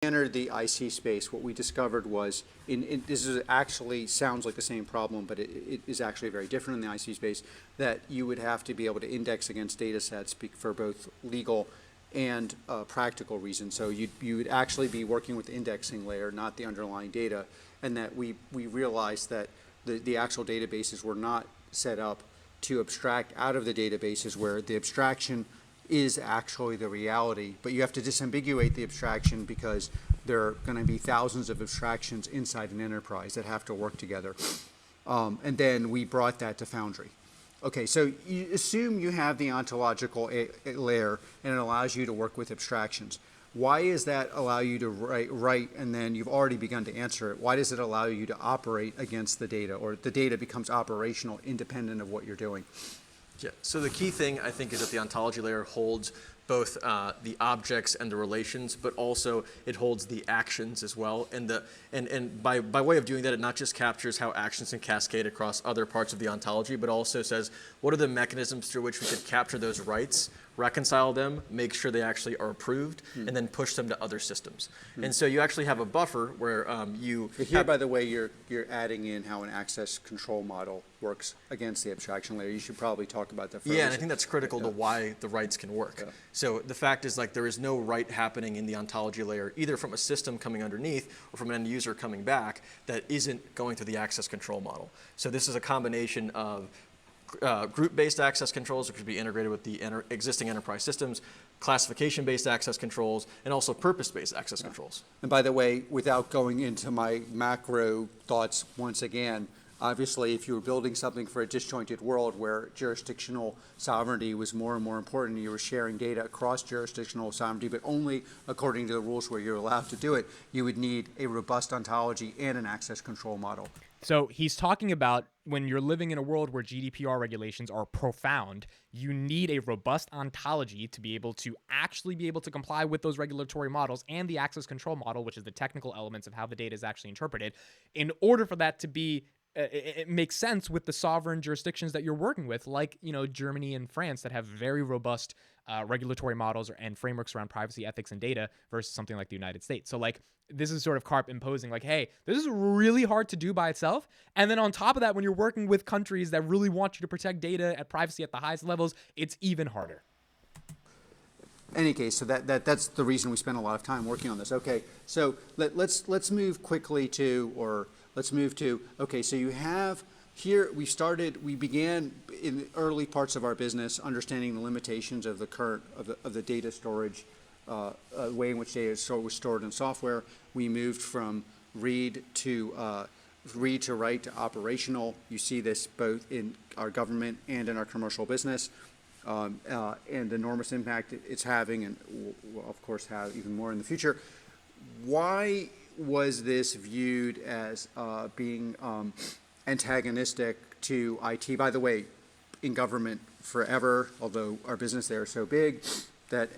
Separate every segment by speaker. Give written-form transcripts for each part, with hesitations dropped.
Speaker 1: entered the IC space, what we discovered was, this is actually sounds like the same problem, but it is actually very different in the IC space, that you would have to be able to index against data sets for both legal and practical reasons. So you would actually be working with the indexing layer, not the underlying data, and that we realized that the actual databases were not set up to abstract out of the databases, where the abstraction is actually the reality, but you have to disambiguate the abstraction because there are going to be thousands of abstractions inside an enterprise that have to work together. And then we brought that to Foundry. Okay, so you assume you have the ontological layer and it allows you to work with abstractions. Why does that allow you to write, and then you've already begun to answer it, why does it allow you to operate against the data, or the data becomes operational independent of what you're doing?
Speaker 2: Yeah, so the key thing, I think, is that the ontology layer holds both the objects and the relations, but also it holds the actions as well. And by way of doing that, it not just captures how actions can cascade across other parts of the ontology, but also says, what are the mechanisms through which we could capture those rights, reconcile them, make sure they actually are approved, and then push them to other systems. And so you actually have a buffer where
Speaker 1: Here, by the way, you're adding in how an access control model works against the abstraction layer. You should probably talk about that further.
Speaker 2: Yeah, and I think that's critical to why the rights can work.
Speaker 1: Yeah.
Speaker 2: So the fact is, like, there is no right happening in the ontology layer, either from a system coming underneath or from an end user coming back, that isn't going through the access control model. So this is a combination of group-based access controls, which could be integrated with the existing enterprise systems, classification-based access controls, and also purpose-based access controls.
Speaker 1: And by the way, without going into my macro thoughts once again, obviously, if you were building something for a disjointed world where jurisdictional sovereignty was more and more important, you were sharing data across jurisdictional sovereignty, but only according to the rules where you're allowed to do it, you would need a robust ontology and an access control model.
Speaker 3: So he's talking about when you're living in a world where GDPR regulations are profound, you need a robust ontology to be able to actually be able to comply with those regulatory models and the access control model, which is the technical elements of how the data is actually interpreted, in order for that to be it makes sense with the sovereign jurisdictions that you're working with, like, you know, Germany and France, that have very robust regulatory models and frameworks around privacy, ethics, and data, versus something like the United States. So, like, this is sort of Karp imposing, like, hey, this is really hard to do by itself. And then on top of that, when you're working with countries that really want you to protect data at privacy at the highest levels, it's even harder.
Speaker 1: Any case, so that's the reason we spent a lot of time working on this. Okay, so let's move quickly to, or let's move to, okay, so you have here, we began in the early parts of our business understanding the limitations of the current, of the data storage, way in which data was stored in software. We moved from read to write to operational. You see this both in our government and in our commercial business. And the enormous impact it's having, and will of course have even more in the future. Why was this viewed as being antagonistic to IT? By the way, in government forever, although our business there is so big, that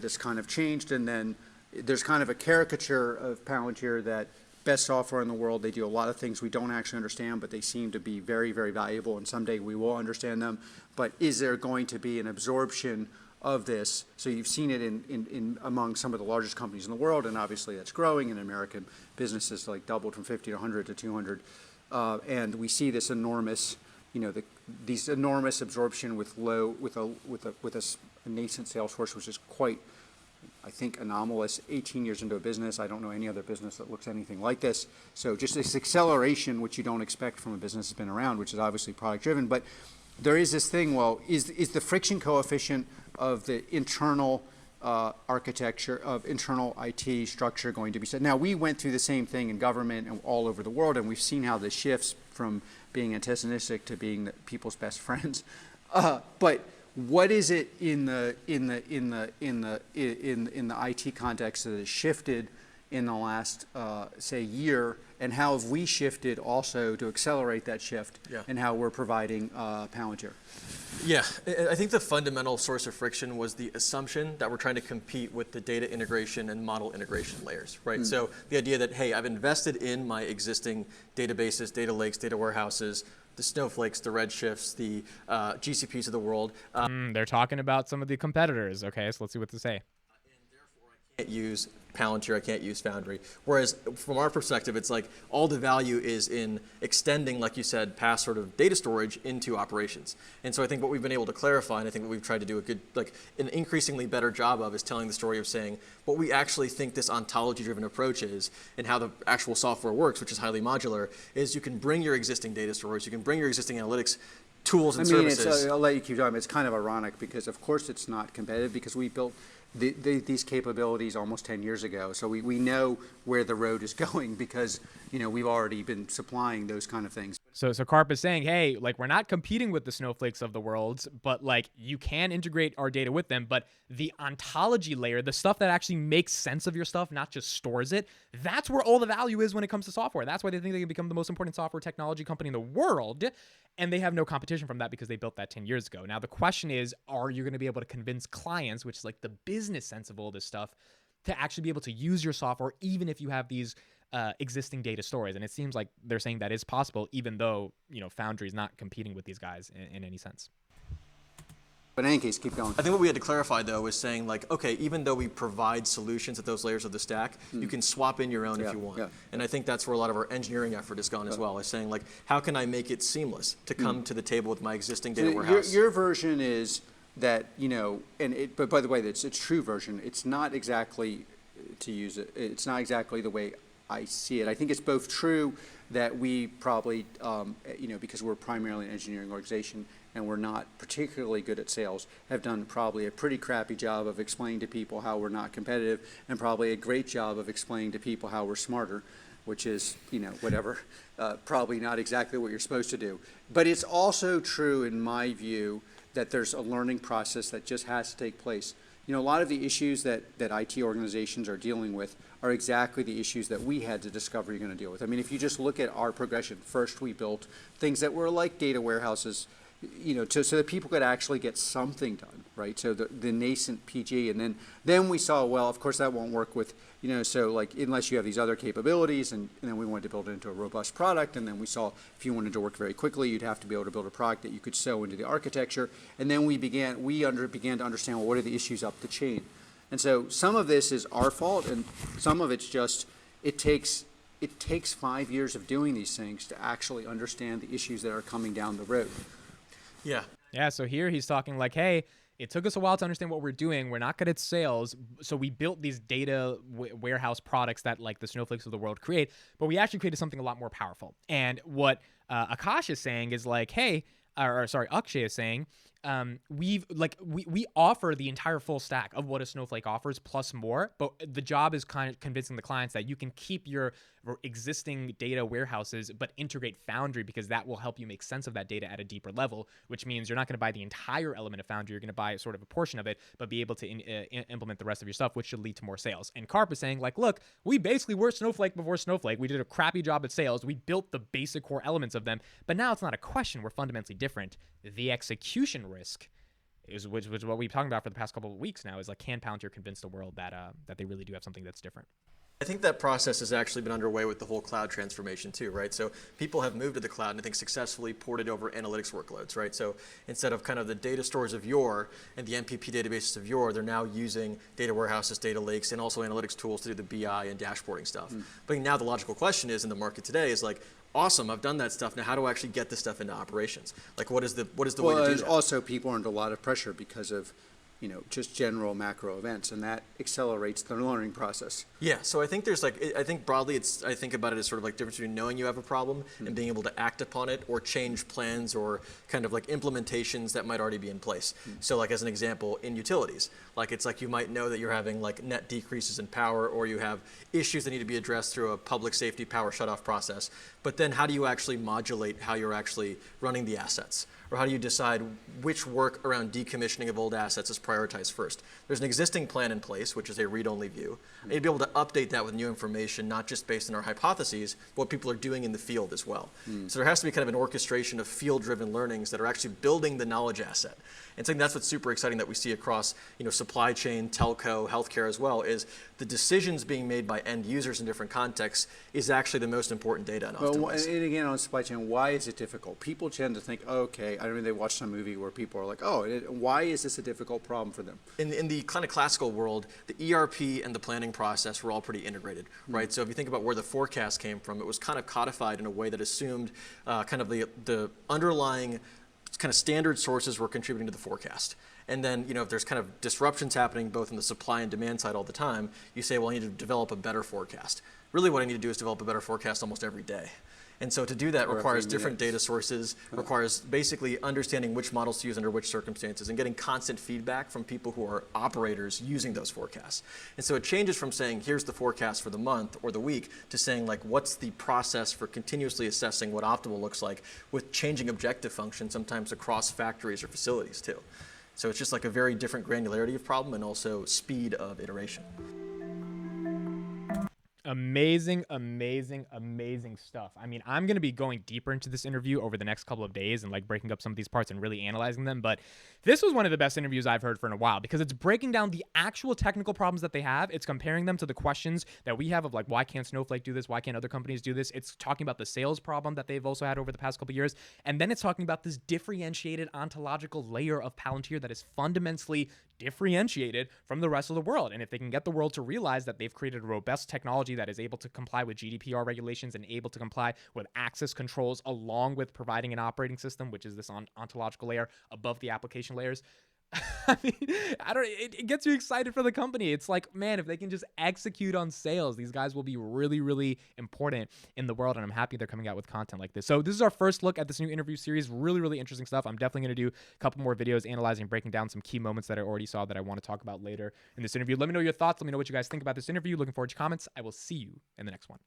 Speaker 1: has kind of changed. And then there's kind of a caricature of Palantir that best software in the world. They do a lot of things we don't actually understand, but they seem to be very, very valuable, and someday we will understand them. But is there going to be an absorption of this? So you've seen it in among some of the largest companies in the world, and obviously that's growing, and American businesses like doubled from 50 to 100 to 200. And we see this enormous, you know, these enormous absorption with a nascent sales force, which is quite, I think, anomalous. 18 years into a business, I don't know any other business that looks anything like this. So just this acceleration, which you don't expect from a business that's been around, which is obviously product driven. But there is this thing, well, is the friction coefficient of the internal architecture, of internal IT structure going to be set? Now, we went through the same thing in government and all over the world, and we've seen how this shifts from being antagonistic to being people's best friends. But what is it in the IT context that has shifted in the last say year, and how have we shifted also to accelerate that shift?
Speaker 2: Yeah.
Speaker 1: And how we're providing Palantir?
Speaker 2: Yeah, I think the fundamental source of friction was the assumption that we're trying to compete with the data integration and model integration layers, right? So the idea that, hey, I've invested in my existing databases, data lakes, data warehouses, the Snowflakes, the Redshifts, the GCPs of the world.
Speaker 3: They're talking about some of the competitors. Okay, so let's see what to say.
Speaker 2: And therefore I can't use Palantir, I can't use Foundry. Whereas from our perspective, it's like all the value is in extending, like you said, past sort of data storage into operations. And so I think what we've been able to clarify, and I think what we've tried to do a good, like an increasingly better job of, is telling the story of saying what we actually think this ontology-driven approach is and how the actual software works, which is highly modular, is you can bring your existing data storage, you can bring your existing analytics tools and services.
Speaker 1: I'll let you keep talking. It's kind of ironic because, of course, it's not competitive because we built these capabilities almost 10 years ago. So we know where the road is going because, we've already been supplying those kind of things.
Speaker 3: So Karp is saying, hey, like, we're not competing with the Snowflakes of the world, but like you can integrate our data with them. But the ontology layer, the stuff that actually makes sense of your stuff, not just stores it, that's where all the value is when it comes to software. That's why they think they can become the most important software technology company in the world. And they have no competition from that because they built that 10 years ago. Now, the question is, are you going to be able to convince clients, which is like the business sense of all this stuff, to actually be able to use your software, even if you have these existing data stores? And it seems like they're saying that is possible, even though, Foundry is not competing with these guys in any sense.
Speaker 1: But in any case, keep going.
Speaker 2: I think what we had to clarify, though, is saying, like, okay, even though we provide solutions at those layers of the stack, you can swap in your own if you want. Yeah. And I think that's where a lot of our engineering effort has gone as well, is saying, like, how can I make it seamless to come to the table with my existing data warehouse?
Speaker 1: Your version is that, but by the way, it's a true version. It's not exactly, to use it, it's not exactly the way I see it. I think it's both true that we probably, because we're primarily an engineering organization and we're not particularly good at sales, have done probably a pretty crappy job of explaining to people how we're not competitive, and probably a great job of explaining to people how we're smarter, which is, whatever, probably not exactly what you're supposed to do. But it's also true, in my view, that there's a learning process that just has to take place. A lot of the issues that IT organizations are dealing with are exactly the issues that we had to discover you're going to deal with. I mean, if you just look at our progression, first we built things that were like data warehouses, so that people could actually get something done, right? So the nascent PG, and then we saw, well, of course that won't work with, so like unless you have these other capabilities, and then we wanted to build it into a robust product, and then we saw if you wanted to work very quickly, you'd have to be able to build a product that you could sew into the architecture, and then we began to understand, well, what are the issues up the chain? And so some of this is our fault, and some of it's just, it takes 5 years of doing these things to actually understand the issues that are coming down the road.
Speaker 2: Yeah.
Speaker 3: Yeah, so here he's talking like, hey, it took us a while to understand what we're doing. We're not good at sales, so we built these data warehouse products that like the Snowflakes of the world create, but we actually created something a lot more powerful. And what Akash is saying is like, hey, Akshay is saying, we offer the entire full stack of what a Snowflake offers plus more, but the job is kind of convincing the clients that you can keep your existing data warehouses but integrate Foundry, because that will help you make sense of that data at a deeper level, which means you're not going to buy the entire element of Foundry, you're going to buy sort of a portion of it, but be able to implement the rest of your stuff, which should lead to more sales. And Karp is saying like, look, we basically were Snowflake before Snowflake. We did a crappy job at sales. We built the basic core elements of them, but now it's not a question. We're fundamentally different. The execution risk is which what we've been talking about for the past couple of weeks now, is like, can Palantir convince the world that they really do have something that's different?
Speaker 2: I think that process has actually been underway with the whole cloud transformation too, right? So people have moved to the cloud and I think successfully ported over analytics workloads, right? So instead of kind of the data stores of yore and the MPP databases of yore, they're now using data warehouses, data lakes, and also analytics tools to do the BI and dashboarding stuff. But now the logical question is in the market today is like, awesome, I've done that stuff. Now how do I actually get this stuff into operations? Like what is the way to do that?
Speaker 1: Also, people are under a lot of pressure because of just general macro events, and that accelerates the learning process.
Speaker 2: Yeah, so I think there's like, I think broadly I think about it as sort of like the difference between knowing you have a problem and being able to act upon it or change plans or kind of like implementations that might already be in place. So like as an example, in utilities, like it's like you might know that you're having like net decreases in power, or you have issues that need to be addressed through a public safety power shutoff process. But then how do you actually modulate how you're actually running the assets? Or how do you decide which work around decommissioning of old assets is prioritized first? There's an existing plan in place, which is a read-only view. And you'd be able to update that with new information, not just based on our hypotheses, but what people are doing in the field as well. So there has to be kind of an orchestration of field-driven learnings that are actually building the knowledge asset. And I think that's what's super exciting that we see across supply chain, telco, healthcare as well, is the decisions being made by end users in different contexts is actually the most important data.
Speaker 1: And again, on supply chain, why is it difficult? People tend to think, okay, I don't mean, they watch some movie where people are like, oh, why is this a difficult problem for them?
Speaker 2: In the kind of classical world, the ERP and the planning process were all pretty integrated, right? So if you think about where the forecast came from, it was kind of codified in a way that assumed kind of the underlying kind of standard sources were contributing to the forecast. And then, if there's kind of disruptions happening both in the supply and demand side all the time, you say, well, I need to develop a better forecast. Really what I need to do is develop a better forecast almost every day. And so to do that requires different data sources, requires basically understanding which models to use under which circumstances, and getting constant feedback from people who are operators using those forecasts. And so it changes from saying, here's the forecast for the month or the week, to saying, like, what's the process for continuously assessing what optimal looks like, with changing objective functions sometimes across factories or facilities too. So it's just like a very different granularity of problem and also speed of iteration.
Speaker 3: Amazing, amazing, amazing stuff. I mean, I'm going to be going deeper into this interview over the next couple of days and like breaking up some of these parts and really analyzing them. But this was one of the best interviews I've heard for in a while, because it's breaking down the actual technical problems that they have. It's comparing them to the questions that we have of like, why can't Snowflake do this? Why can't other companies do this? It's talking about the sales problem that they've also had over the past couple of years. And then it's talking about this differentiated ontological layer of Palantir that is fundamentally differentiated from the rest of the world. And if they can get the world to realize that they've created a robust technology that is able to comply with GDPR regulations and able to comply with access controls, along with providing an operating system, which is this ontological layer above the application layers. I mean, it gets you excited for the company. It's like, man, if they can just execute on sales, these guys will be really, really important in the world. And I'm happy they're coming out with content like this. So this is our first look at this new interview series. Really, really interesting stuff. I'm definitely going to do a couple more videos analyzing and breaking down some key moments that I already saw that I want to talk about later in this interview. Let me know your thoughts. Let me know what you guys think about this interview. Looking forward to your comments. I will see you in the next one.